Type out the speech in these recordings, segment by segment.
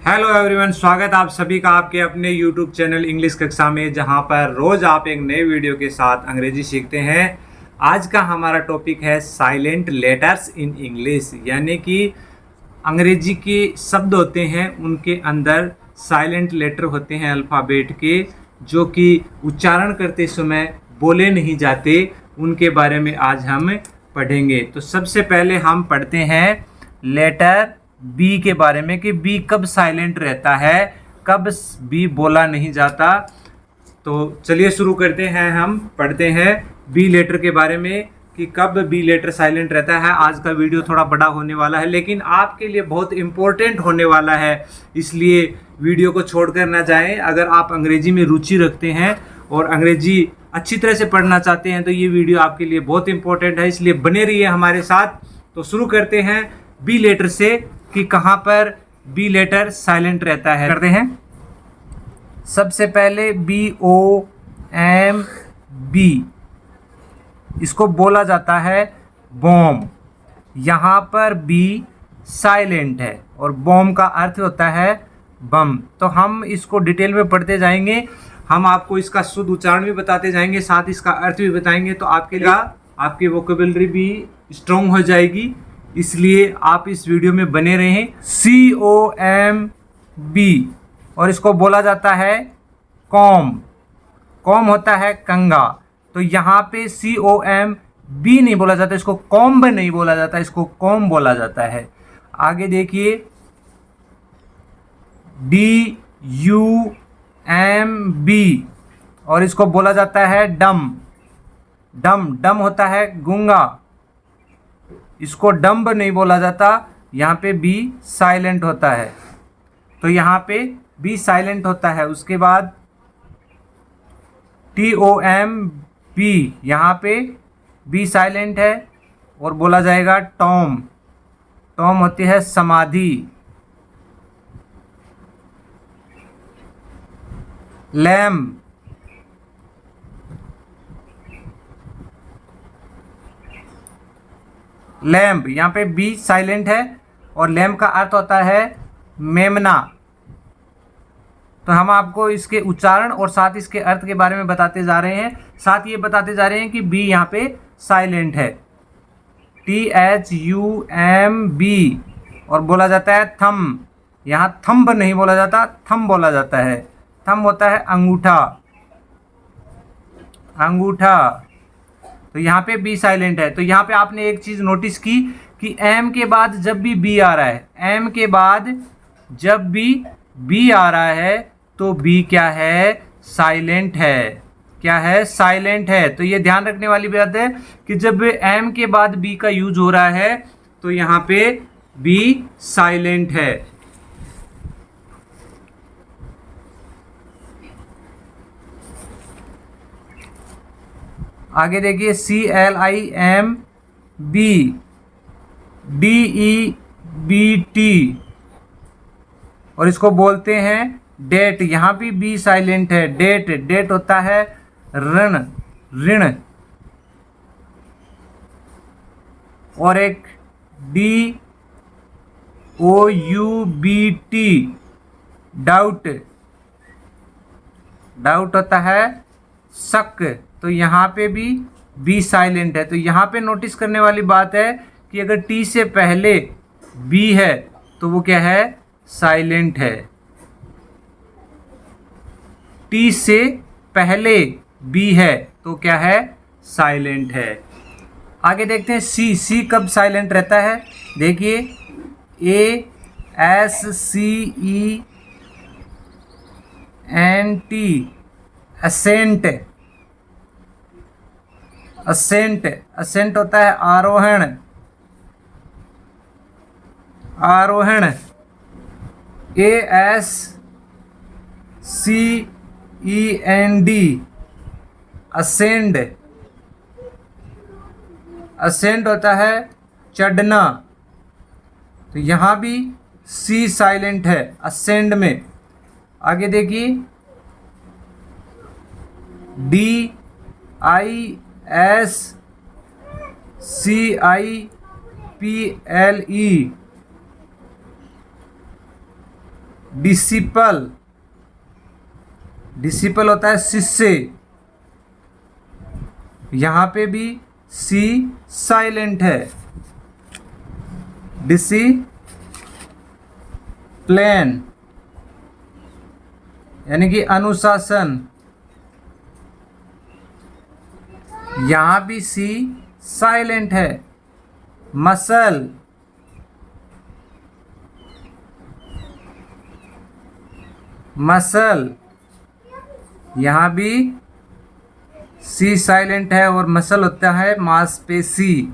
Hello everyone, स्वागत आप सभी का आपके अपने यूट्यूब चैनल इंग्लिश कक्षा में, जहां पर रोज आप एक नए वीडियो के साथ अंग्रेजी सीखते हैं। आज का हमारा टॉपिक है साइलेंट लेटर्स इन इंग्लिश, यानी कि अंग्रेजी के शब्द होते हैं उनके अंदर साइलेंट लेटर होते हैं अल्फ़ाबेट के, जो कि उच्चारण करते समय बोले नहीं जाते। उनके बारे में आज हम पढ़ेंगे। तो सबसे पहले हम पढ़ते हैं लेटर बी के बारे में कि बी कब साइलेंट रहता है, कब बी बोला नहीं जाता। तो चलिए शुरू करते हैं। हम पढ़ते हैं बी लेटर के बारे में कि कब बी लेटर साइलेंट रहता है। आज का वीडियो थोड़ा बड़ा होने वाला है, लेकिन आपके लिए बहुत इम्पोर्टेंट होने वाला है, इसलिए वीडियो को छोड़कर ना जाएं। अगर आप अंग्रेजी में रुचि रखते हैं और अंग्रेजी अच्छी तरह से पढ़ना चाहते हैं तो ये वीडियो आपके लिए बहुत इम्पोर्टेंट है, इसलिए बने रहिए हमारे साथ। तो शुरू करते हैं बी लेटर से कि कहाँ पर बी लेटर साइलेंट रहता है। करते हैं सबसे पहले BOM बी, इसको बोला जाता है बॉम्ब। यहाँ पर बी साइलेंट है और बॉम्ब का अर्थ होता है बम। तो हम इसको डिटेल में पढ़ते जाएंगे, हम आपको इसका शुद्ध उच्चारण भी बताते जाएंगे, साथ इसका अर्थ भी बताएंगे। तो आपके लिए आपकी वोकेबलरी भी स्ट्रॉन्ग हो जाएगी, इसलिए आप इस वीडियो में बने रहें। COMB, और इसको बोला जाता है कॉम। कॉम होता है कंगा। तो यहाँ पे COMB नहीं बोला जाता, इसको कॉम्ब नहीं बोला जाता, इसको कॉम बोला जाता है। आगे देखिए DUMB, और इसको बोला जाता है डम। डम डम होता है गूंगा, इसको डम्ब नहीं बोला जाता, यहाँ पे बी साइलेंट होता है। तो यहाँ पे बी साइलेंट होता है। उसके बाद TOMB, यहाँ पे बी साइलेंट है और बोला जाएगा टॉम। टॉम होती है समाधि। लैम्ब, लैम्प, यहाँ पे बी साइलेंट है और लैम्प का अर्थ होता है मेमना। तो हम आपको इसके उच्चारण और साथ इसके अर्थ के बारे में बताते जा रहे हैं, साथ ये बताते जा रहे हैं कि बी यहाँ पे साइलेंट है। THUMB, और बोला जाता है थम। यहाँ थंब नहीं बोला जाता, थम बोला जाता है। थम होता है अंगूठा। अंगूठा। तो यहाँ पे बी साइलेंट है। तो यहाँ पे आपने एक चीज़ नोटिस की कि एम के बाद जब भी बी आ रहा है, एम के बाद जब भी बी आ रहा है तो बी क्या है? साइलेंट है। क्या है? साइलेंट है। तो ये ध्यान रखने वाली बात है कि जब एम के बाद बी का यूज हो रहा है तो यहाँ पे बी साइलेंट है। आगे देखिए CLIMB, DEBT, और इसको बोलते हैं डेट। यहाँ भी बी साइलेंट है। डेट, डेट होता है ऋण, ऋण। और एक DOUBT, डाउट। डाउट होता है शक। तो यहाँ पे भी बी साइलेंट है। तो यहाँ पे नोटिस करने वाली बात है कि अगर टी से पहले बी है तो वो क्या है? साइलेंट है। टी से पहले बी है तो क्या है? साइलेंट है। आगे देखते हैं सी कब साइलेंट रहता है। देखिए ASCENT, असेंट। असेंट, असेंट होता है आरोहण। आरोहण। ASCEND, ascend. असेंड होता है चढ़ना। तो यहाँ भी सी साइलेंट है असेंड में। आगे देखिए DISCIPLE, डिसिपल, डिसिपल होता है शिष्य, यहां पे भी सी साइलेंट है। डिसिप्लिन यानी कि अनुशासन, यहां भी सी साइलेंट है। मसल, मसल, यहां भी सी साइलेंट है और मसल होता है मांसपेशी।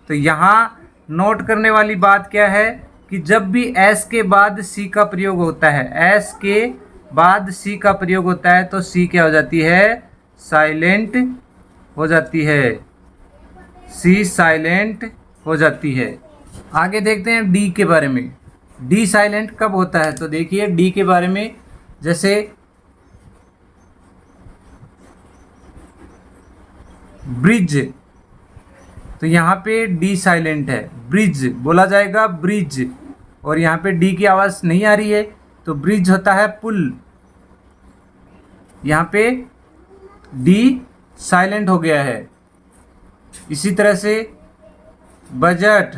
तो यहाँ नोट करने वाली बात क्या है कि जब भी एस के बाद सी का प्रयोग होता है, एस के बाद सी का प्रयोग होता है तो सी क्या हो जाती है? साइलेंट हो जाती है। सी साइलेंट हो जाती है। आगे देखते हैं डी के बारे में। डी साइलेंट कब होता है? तो देखिए डी के बारे में, जैसे ब्रिज, तो यहाँ पे डी साइलेंट है। ब्रिज बोला जाएगा ब्रिज, और यहाँ पे डी की आवाज़ नहीं आ रही है तो ब्रिज होता है पुल। यहाँ पे डी साइलेंट हो गया है। इसी तरह से बजट,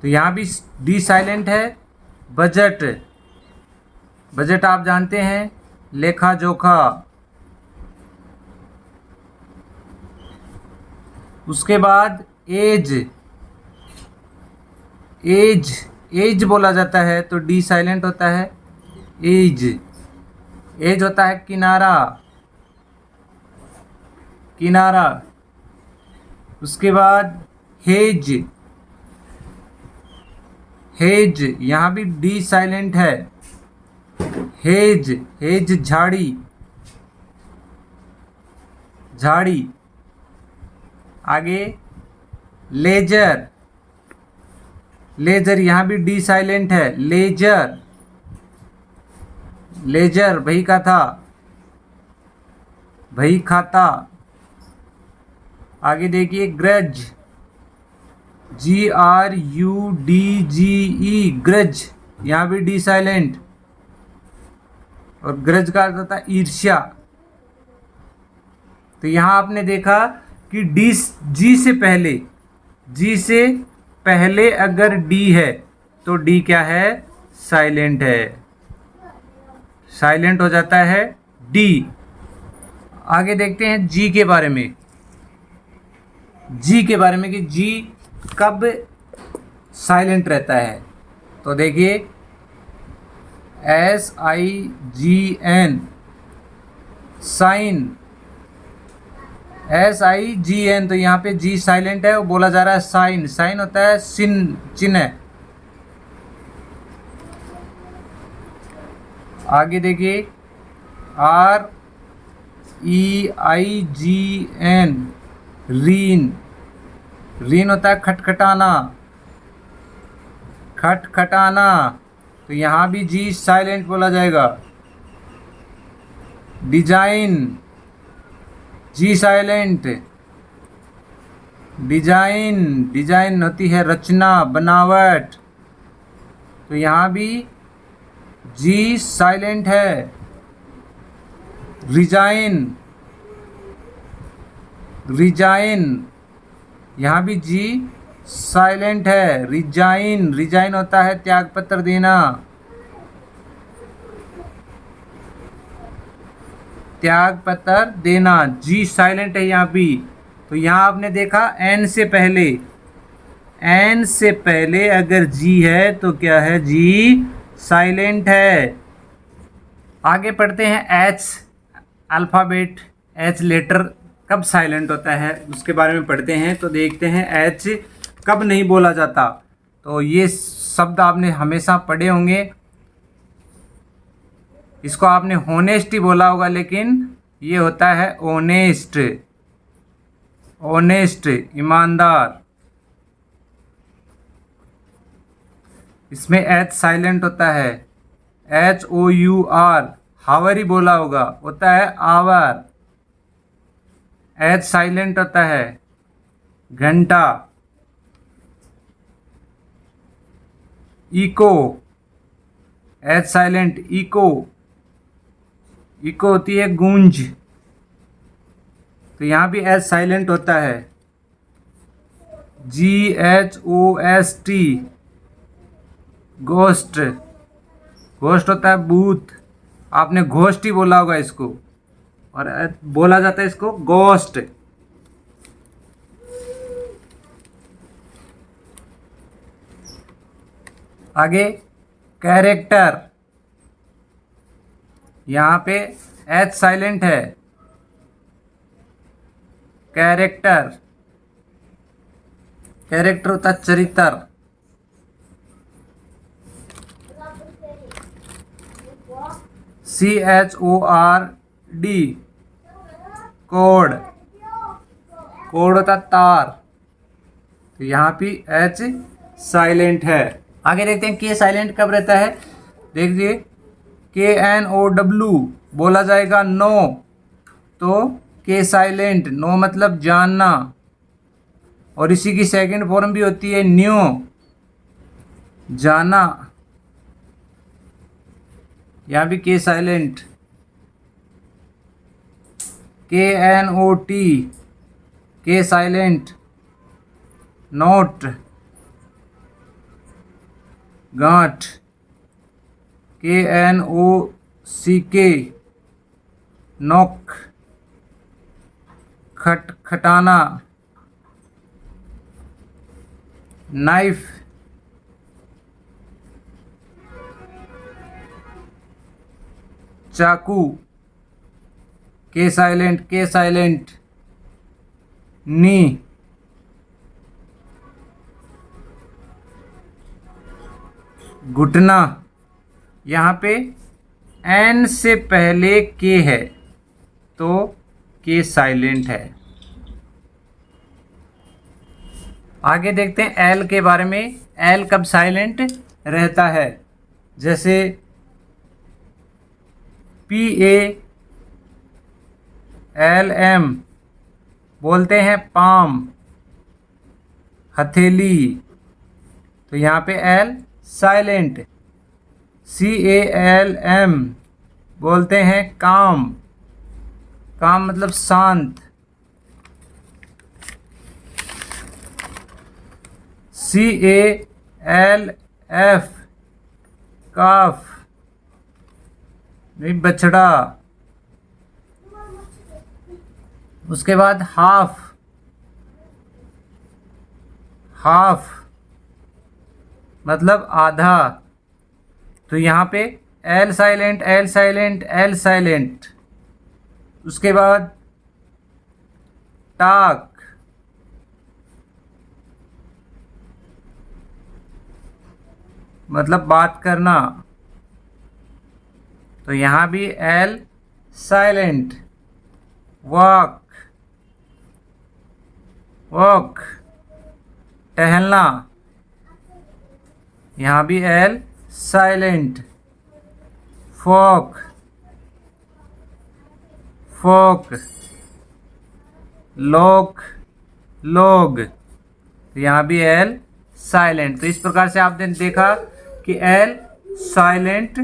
तो यहाँ भी डी साइलेंट है। बजट, बजट आप जानते हैं, लेखा जोखा। उसके बाद एज, एज, एज बोला जाता है तो डी साइलेंट होता है। एज, एज होता है किनारा, किनारा। उसके बाद हेज, हेज, यहाँ भी डी साइलेंट है। हेज, हेज झाड़ी, झाड़ी। आगे लेजर, लेजर, यहाँ भी डी साइलेंट है। लेजर, लेजर बही का था, बही खाता। आगे देखिए ग्रज, GRUDGE, ग्रज, यहाँ भी डी साइलेंट। और ग्रज का अर्थ होता है ईर्ष्या। तो यहाँ आपने देखा कि डी, जी से पहले, जी से पहले अगर डी है तो डी क्या है? साइलेंट है, साइलेंट हो जाता है डी। आगे देखते हैं जी के बारे में। जी के बारे में कि जी कब साइलेंट रहता है। तो देखिए SIGN, साइन, SIGN, तो यहाँ पे जी साइलेंट है, वो बोला जा रहा है साइन। साइन होता है चिन्ह। आगे देखिए REIGN, रीन, रीन होता है खटखटाना, खटखटाना। तो यहाँ भी जी साइलेंट बोला जाएगा। डिजाइन, जी साइलेंट। डिजाइन, डिजाइन होती है रचना, बनावट। तो यहाँ भी जी साइलेंट है। रिजाइन, रिजाइन, यहाँ भी जी साइलेंट है। रिजाइन, रिजाइन होता है त्यागपत्र देना, त्यागपत्र देना। जी साइलेंट है यहाँ भी। तो यहाँ आपने देखा एन से पहले, एन से पहले अगर जी है तो क्या है? जी साइलेंट है। आगे पढ़ते हैं एच, अल्फ़ाबेट, एच लेटर कब साइलेंट होता है उसके बारे में पढ़ते हैं। तो देखते हैं एच कब नहीं बोला जाता। तो ये शब्द आपने हमेशा पढ़े होंगे, इसको आपने होनेस्ट ही बोला होगा, लेकिन ये होता है ओनेस्ट, ओनेस्ट, ईमानदार। इसमें एच साइलेंट होता है। HOUR, हावर ही बोला होगा, होता है आवर। एच साइलेंट होता है। घंटा, echo, H silent, echo. Echo होती है गूंज, तो यहाँ भी एच साइलेंट होता है। GHOST, ghost. घोस्ट होता है भूत, आपने घोस्ट ही बोला होगा इसको, और बोला जाता है इसको गोस्ट। आगे कैरेक्टर, यहाँ पे एच साइलेंट है। कैरेक्टर, कैरेक्टर होता है चरित्र। CHORD, code. कोड होता तार, तो यहाँ भी एच साइलेंट है। आगे देखते हैं के साइलेंट कब रहता है। देखिए KNOW बोला जाएगा नो, तो के साइलेंट, नो मतलब जानना, और इसी की सेकंड फॉर्म भी होती है न्यू, जाना। यहाँ भी के साइलेंट। KNOT, के साइलेंट, नोट, गांठ। KNOCK, नोक, खटाना। नाइफ, चाकू। के साइलेंट, नी। घुटना, यहाँ पे एन से पहले के है तो के साइलेंट है। आगे देखते हैं एल के बारे में। एल कब साइलेंट रहता है। जैसे PALM बोलते हैं पाम, हथेली, तो यहाँ पे एल साइलेंट। CALM बोलते हैं काम, काम मतलब शांत। CALF, काफ, नहीं बछड़ा। उसके बाद हाफ, हाफ मतलब आधा, तो यहाँ पे L silent, L silent, L silent. उसके बाद टाक, मतलब बात करना, तो यहाँ भी एल साइलेंट। वॉक, वॉक टहलना, यहाँ भी एल साइलेंट। फॉक, फोक, लोक, लोग, तो यहाँ भी एल साइलेंट। तो इस प्रकार से आपने देखा कि एल साइलेंट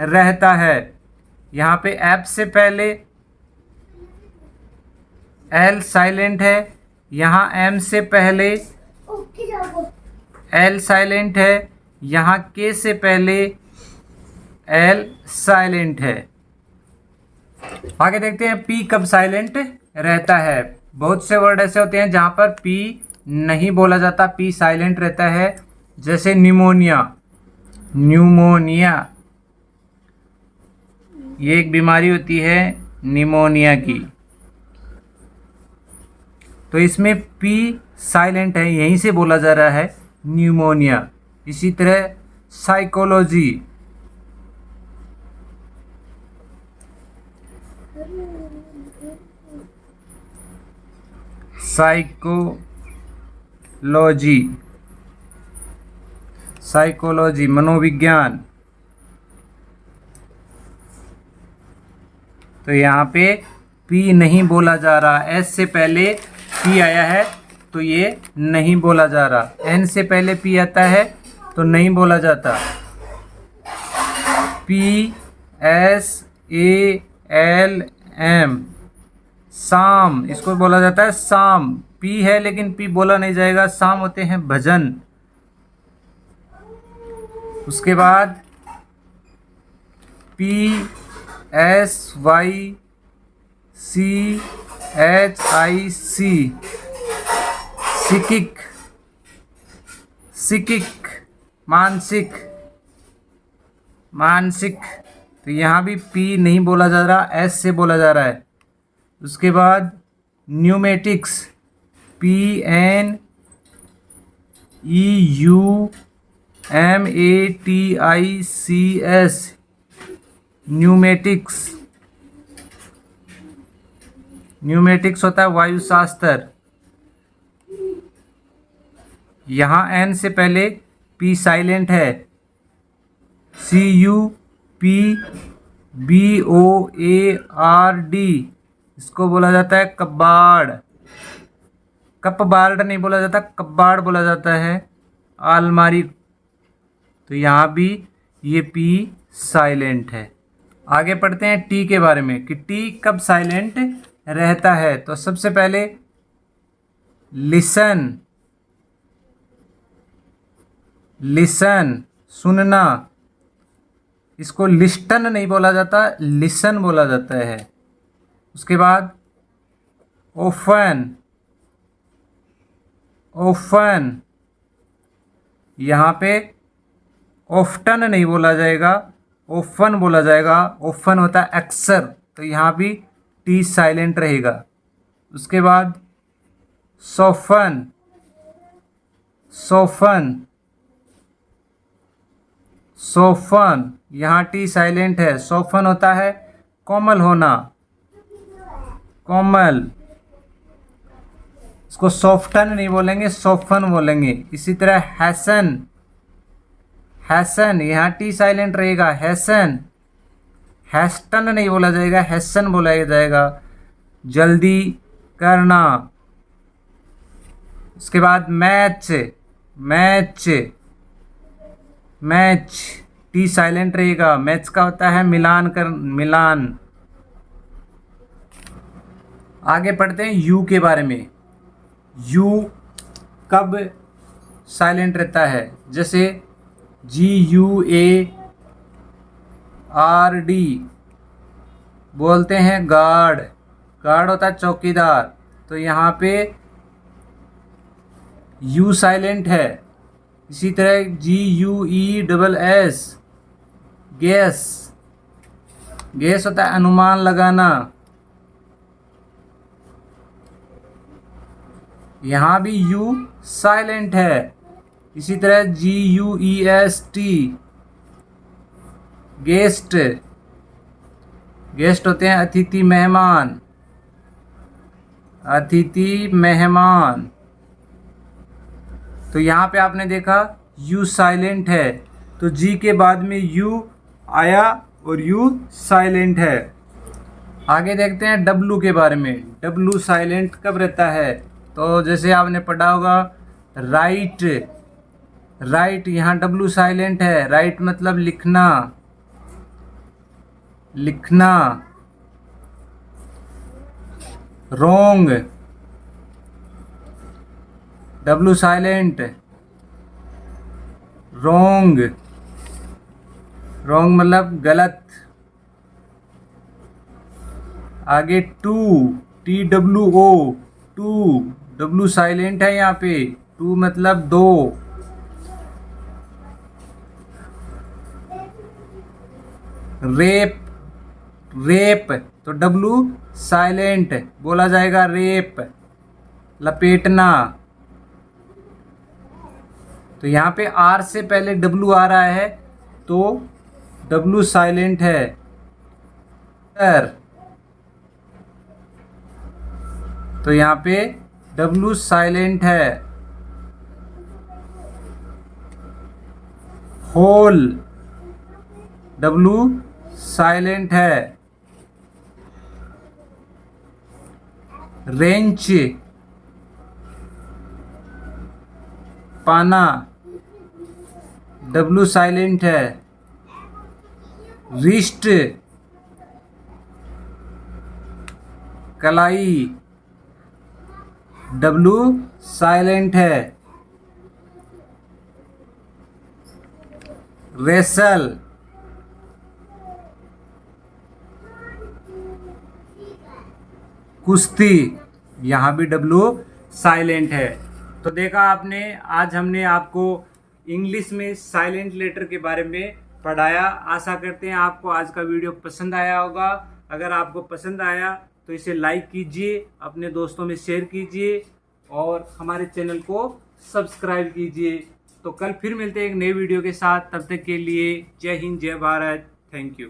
रहता है। यहाँ पे एफ से पहले एल साइलेंट है, यहाँ एम से पहले एल साइलेंट है, यहाँ के से पहले एल साइलेंट है। आगे देखते हैं पी कब साइलेंट रहता है। बहुत से वर्ड ऐसे होते हैं जहाँ पर पी नहीं बोला जाता, पी साइलेंट रहता है। जैसे निमोनिया, न्यूमोनिया, ये एक बीमारी होती है निमोनिया की, तो इसमें पी साइलेंट है, यहीं से बोला जा रहा है न्यूमोनिया। इसी तरह साइकोलॉजी, साइकोलॉजी, साइकोलॉजी मनोविज्ञान, तो यहाँ पे पी नहीं बोला जा रहा। एस से पहले पी आया है तो ये नहीं बोला जा रहा। एन से पहले पी आता है तो नहीं बोला जाता। PSALM, साम, इसको बोला जाता है साम। पी है लेकिन पी बोला नहीं जाएगा। साम होते हैं भजन। उसके बाद PSYCHIC, सिकिक, सिकिक, मानसिक, मानसिक। तो यहाँ भी पी नहीं बोला जा रहा, एस से बोला जा रहा है। उसके बाद न्यूमेटिक्स, PNEUMATICS, न्यूमेटिक्स। न्यूमेटिक्स होता है वायुशास्त्र। यहाँ एन से पहले पी साइलेंट है। CUPBOARD, इसको बोला जाता है कबाड़। कपबार्ड नहीं बोला जाता, कबाड़ बोला जाता है। अलमारी। तो यहाँ भी ये पी साइलेंट है। आगे पढ़ते हैं टी के बारे में कि टी कब साइलेंट रहता है। तो सबसे पहले लिसन, लिसन, सुनना। इसको लिस्टन नहीं बोला जाता, लिसन बोला जाता है। उसके बाद ओफन, ओफन, यहाँ पे ऑफ्टन नहीं बोला जाएगा, ओफन बोला जाएगा। ओफन होता है अक्सर, तो यहाँ भी टी साइलेंट रहेगा। उसके बाद सोफन, सोफन, सोफन, यहाँ टी साइलेंट है। सोफन होता है कोमल होना, कोमल। इसको सॉफ्टन नहीं बोलेंगे, सोफन बोलेंगे। इसी तरह हैसन, हैसन, यहाँ टी साइलेंट रहेगा, हैसन। हैस्टन नहीं बोला जाएगा, हैसन बोला जाएगा। जल्दी करना। उसके बाद match, match, match, T silent रहेगा। मैच का होता है मिलान कर, मिलान। आगे पढ़ते हैं यू के बारे में। यू कब साइलेंट रहता है। जैसे GUARD बोलते हैं गार्ड। गार्ड होता है चौकीदार, तो यहाँ पे यू साइलेंट है। इसी तरह GUESS, गैस, गैस होता है अनुमान लगाना। यहाँ भी यू साइलेंट है। इसी तरह GUEST, गेस्ट, गेस्ट होते हैं अतिथि, मेहमान, अतिथि, मेहमान। तो यहाँ पे आपने देखा यू साइलेंट है, तो जी के बाद में यू आया और यू साइलेंट है। आगे देखते हैं डब्लू के बारे में। डब्लू साइलेंट कब रहता है। तो जैसे आपने पढ़ा होगा राइट, राइट, यहाँ डब्लू साइलेंट है। राइट मतलब लिखना, लिखना। रोंग, डब्लू साइलेंट, रोंग, रोंग मतलब गलत। आगे two, TWO, two, W silent है यहाँ पे। टू मतलब दो। रेप, रेप, तो डब्लू साइलेंट बोला जाएगा, रेप। लपेटना, तो यहाँ पे आर से पहले डब्लू आ रहा है, तो डब्लू साइलेंट है। तो यहाँ पे डब्लू साइलेंट है। होल, डब्लू साइलेंट है। रेंच, पाना, डब्लू साइलेंट है। रिस्ट, कलाई, डब्लू साइलेंट है। रेसल, कुश्ती, यहाँ भी डब्लू साइलेंट है। तो देखा आपने, आज हमने आपको इंग्लिश में साइलेंट लेटर के बारे में पढ़ाया। आशा करते हैं आपको आज का वीडियो पसंद आया होगा। अगर आपको पसंद आया तो इसे लाइक कीजिए, अपने दोस्तों में शेयर कीजिए और हमारे चैनल को सब्सक्राइब कीजिए। तो कल फिर मिलते हैं एक नए वीडियो के साथ। तब तक के लिए जय हिंद, जय भारत, थैंक यू।